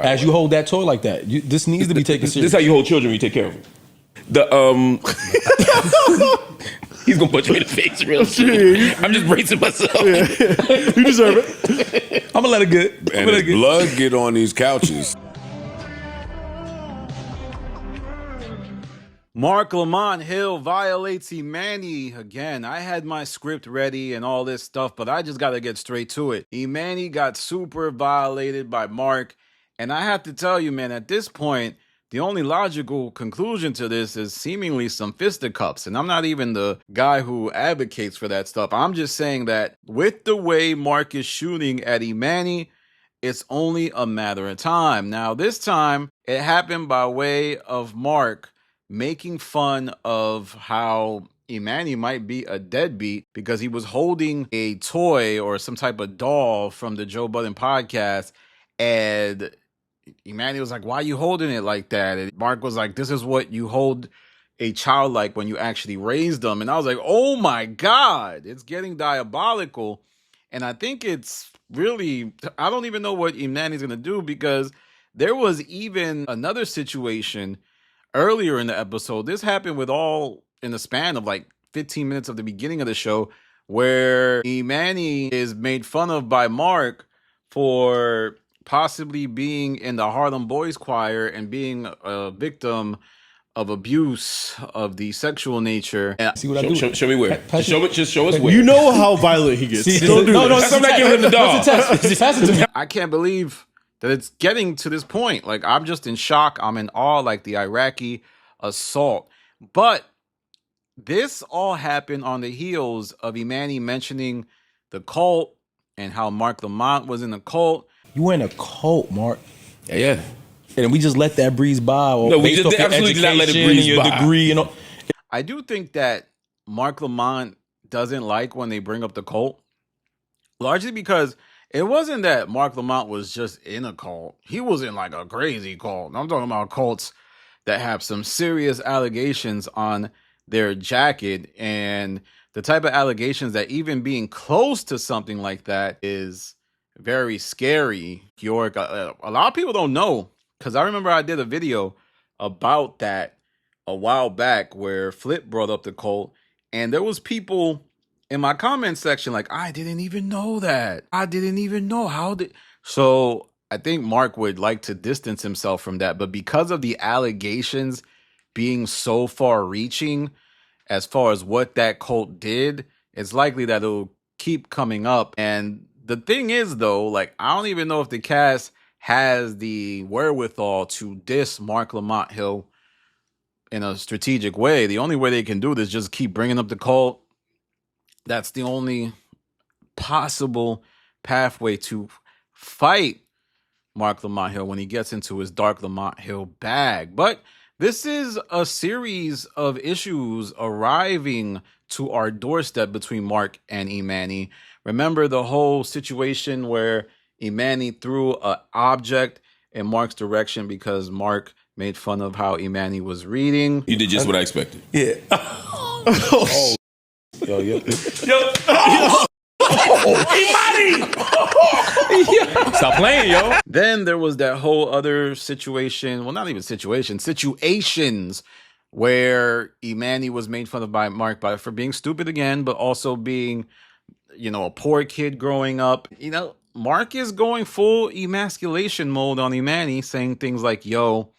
As you hold that toy like that, this needs to be taken This serious. is how you hold children when you take care of them. He's gonna punch me in the face real soon. I'm just bracing myself. You deserve it. I'm gonna let it get. And his blood get on these couches. Marc Lamont Hill violates Emani again. I had my script ready and all this stuff, but I just got to get straight to it. Emani got super violated by Marc, and I have to tell you, man, at this point, the only logical conclusion to this is seemingly some fisticuffs, and I'm not even the guy who advocates for that stuff. I'm just saying that with the way Marc is shooting at Emani, it's only a matter of time. Now, this time, it happened by way of Marc making fun of how Emani might be a deadbeat because he was holding a toy or some type of doll from the Joe Budden podcast, and Emani was like, why are you holding it like that? And Marc was like, this is what you hold a child like when you actually raise them. And I was like, oh my God, it's getting diabolical. And I think it's really, I don't even know what Emani's going to do, because there was even another situation earlier in the episode. This happened with all in the span of like 15 minutes of the beginning of the show, where Emani is made fun of by Marc for possibly being in the Harlem Boys Choir and being a victim of abuse of the sexual nature. And See what I do? Show me where. Just show us where. You know how violent he gets. See, Don't do no, this. I'm not giving him the dog. Just pass it to me. I can't believe that it's getting to this point. Like, I'm just in shock. I'm in awe, like the Iraqi assault. But this all happened on the heels of Emani mentioning the cult and how Marc Lamont was in the cult. You were in a cult, Marc. Yeah. And we just let that breeze by. Or No, we based just off your absolutely did not let it education breeze and your by. degree and all. I do think that Marc Lamont doesn't like when they bring up the cult, largely because it wasn't that Marc Lamont was just in a cult. He was in like a crazy cult. I'm talking about cults that have some serious allegations on their jacket, and the type of allegations that even being close to something like that is very scary. York, a lot of people don't know, because I remember I did a video about that a while back where Flip brought up the cult, and there was people in my comment section like, I didn't even know that. I didn't even know. How did... So I think Marc would like to distance himself from that, but because of the allegations being so far reaching as far as what that cult did, it's likely that it'll keep coming up. And the thing is, though, like, I don't even know if the cast has the wherewithal to diss Marc Lamont Hill in a strategic way. The only way they can do this is just keep bringing up the cult. That's the only possible pathway to fight Marc Lamont Hill when he gets into his Dark Lamont Hill bag. But this is a series of issues arriving to our doorstep between Marc and Emani. Remember the whole situation where Emani threw an object in Marc's direction because Marc made fun of how Emani was reading. You did just what I expected. Yeah. Oh. Yo. Stop playing, yo. Then there was that whole other situation, well, not even situation, situations where Emani was made fun of by Marc for being stupid again, but also being, a poor kid growing up. Marc is going full emasculation mode on Emani, saying things like, yo,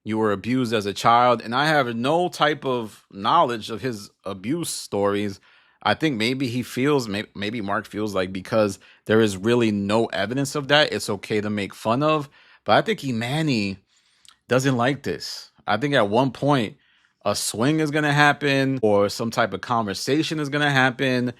you were abused as a child. And I have no type of knowledge of his abuse stories. I think maybe he feels, maybe Marc feels like because there is really no evidence of that, it's okay to make fun of. But I think Emani doesn't like this. I think at one point a swing is going to happen or some type of conversation is going to happen.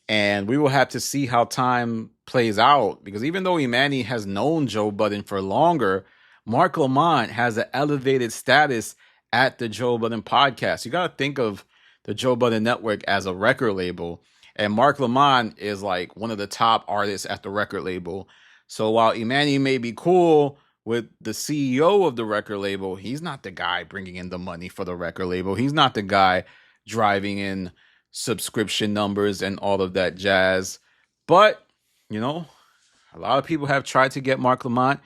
And we will have to see how time plays out. Because even though Emani has known Joe Budden for longer, Marc Lamont has an elevated status at the Joe Budden podcast. You got to think of the Joe Budden Network as a record label. And Marc Lamont is like one of the top artists at the record label. So while Emani may be cool with the CEO of the record label, he's not the guy bringing in the money for the record label. He's not the guy driving in subscription numbers and all of that jazz. But, a lot of people have tried to get Marc Lamont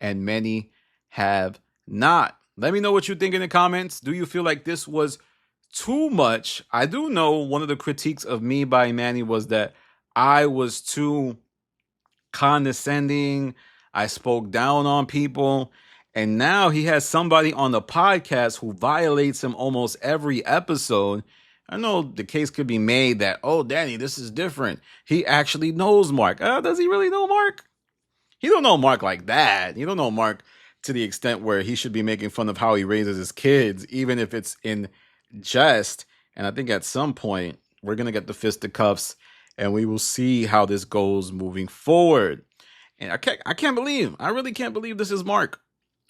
and many have not. Let me know what you think in the comments. Do you feel like this was too much? I do know one of the critiques of me by Emanny was that I was too condescending. I spoke down on people. And now he has somebody on the podcast who violates him almost every episode. I know the case could be made that, oh, Danny, this is different. He actually knows Marc. Does he really know Marc? He don't know Marc like that. He don't know Marc to the extent where he should be making fun of how he raises his kids, even if it's in jest. And I think at some point, we're going to get the fisticuffs and we will see how this goes moving forward. And I really can't believe this is Marc.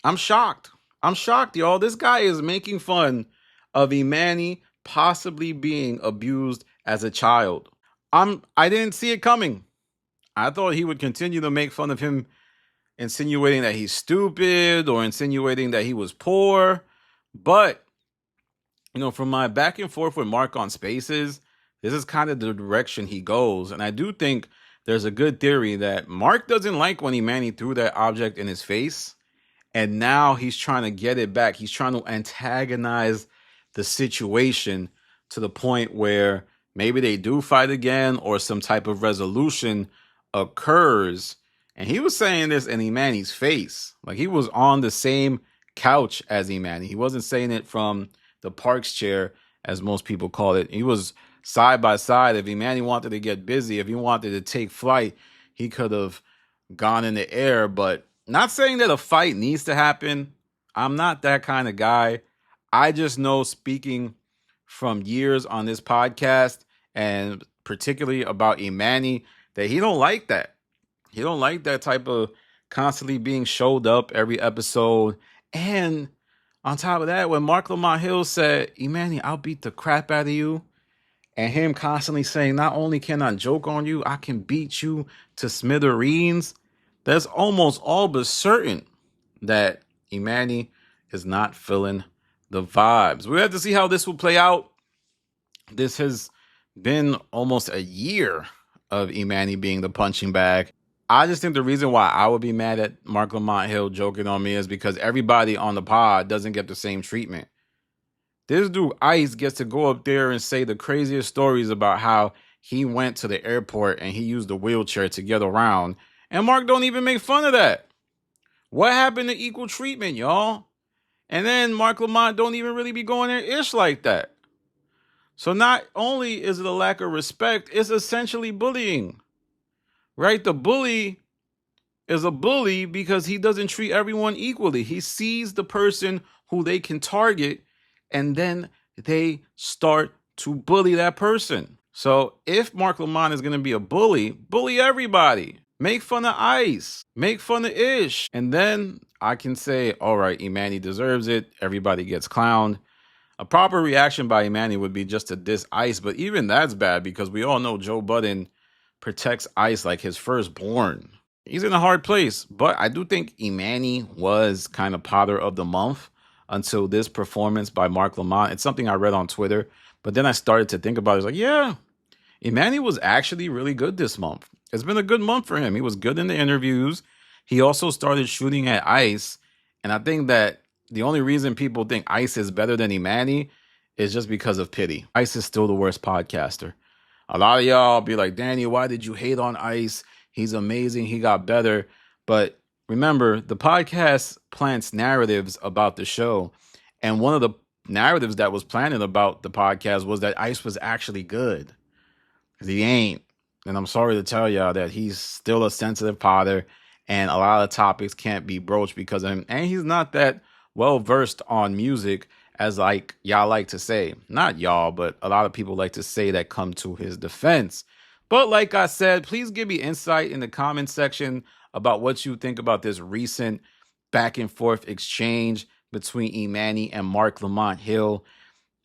I'm shocked. I'm shocked, y'all. This guy is making fun of Emanny possibly being abused as a child. I didn't see it coming. I thought he would continue to make fun of him, insinuating that he's stupid or insinuating that he was poor. But, from my back and forth with Marc on Spaces, this is kind of the direction he goes. And I do think there's a good theory that Marc doesn't like when Emanny threw that object in his face. And now he's trying to get it back. He's trying to antagonize the situation to the point where maybe they do fight again or some type of resolution occurs. And he was saying this in Emanny's face. Like he was on the same couch as Emanny. He wasn't saying it from the Parks chair, as most people call it. He was side by side. If Emanny wanted to get busy, if he wanted to take flight, he could have gone in the air. But not saying that a fight needs to happen. I'm not that kind of guy. I just know, speaking from years on this podcast, and particularly about Emanny, that he don't like that. He don't like that type of constantly being showed up every episode. And on top of that, when Marc Lamont Hill said, Emanny, I'll beat the crap out of you, and him constantly saying, not only can I joke on you, I can beat you to smithereens, that's almost all but certain that Emanny is not feeling the vibes. We have to see how this will play out. This has been almost a year of Emanny being the punching bag. I just think the reason why I would be mad at Marc Lamont Hill joking on me is because everybody on the pod doesn't get the same treatment. This dude Ice gets to go up there and say the craziest stories about how he went to the airport and he used a wheelchair to get around. And Marc don't even make fun of that. What happened to equal treatment, y'all? And then Marc Lamont don't even really be going there ish like that. So not only is it a lack of respect, it's essentially bullying. Right? The bully is a bully because he doesn't treat everyone equally. He sees the person who they can target, and then they start to bully that person. So if Marc Lamont is going to be a bully everybody. Make fun of Ice. Make fun of Ish. And then I can say, all right, Emanny deserves it. Everybody gets clowned. A proper reaction by Emanny would be just to diss Ice. But even that's bad because we all know Joe Budden protects Ice like his firstborn. He's in a hard place. But I do think Emanny was kind of Potter of the Month until this performance by Marc Lamont. It's something I read on Twitter. But then I started to think about it. I was like, yeah, Emanny was actually really good this month. It's been a good month for him. He was good in the interviews. He also started shooting at Ice. And I think that the only reason people think Ice is better than Emanny is just because of pity. Ice is still the worst podcaster. A lot of y'all be like, Danny, why did you hate on Ice? He's amazing. He got better. But remember, the podcast plants narratives about the show. And one of the narratives that was planted about the podcast was that Ice was actually good. Because he ain't. And I'm sorry to tell y'all that he's still a sensitive Potter, and a lot of topics can't be broached because of him. And he's not that well versed on music as like y'all like to say. Not y'all, but a lot of people like to say that come to his defense. But like I said, please give me insight in the comment section about what you think about this recent back and forth exchange between Emanny and Marc Lamont Hill.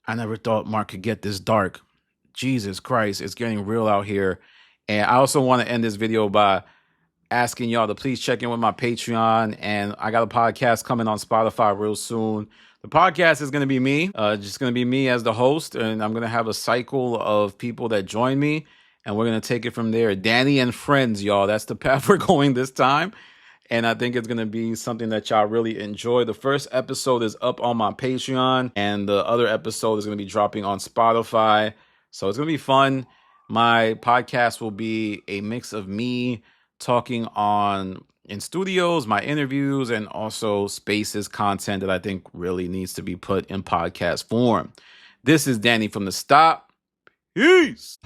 I never thought Marc could get this dark. Jesus Christ, it's getting real out here. And I also want to end this video by asking y'all to please check in with my Patreon. And I got a podcast coming on Spotify real soon. The podcast is going to be me, just going to be me as the host. And I'm going to have a cycle of people that join me. And we're going to take it from there. Danny and friends, y'all. That's the path we're going this time. And I think it's going to be something that y'all really enjoy. The first episode is up on my Patreon, and the other episode is going to be dropping on Spotify. So it's going to be fun. My podcast will be a mix of me talking in studios, my interviews, and also Spaces content that I think really needs to be put in podcast form. This is Danny from The Stop. Peace.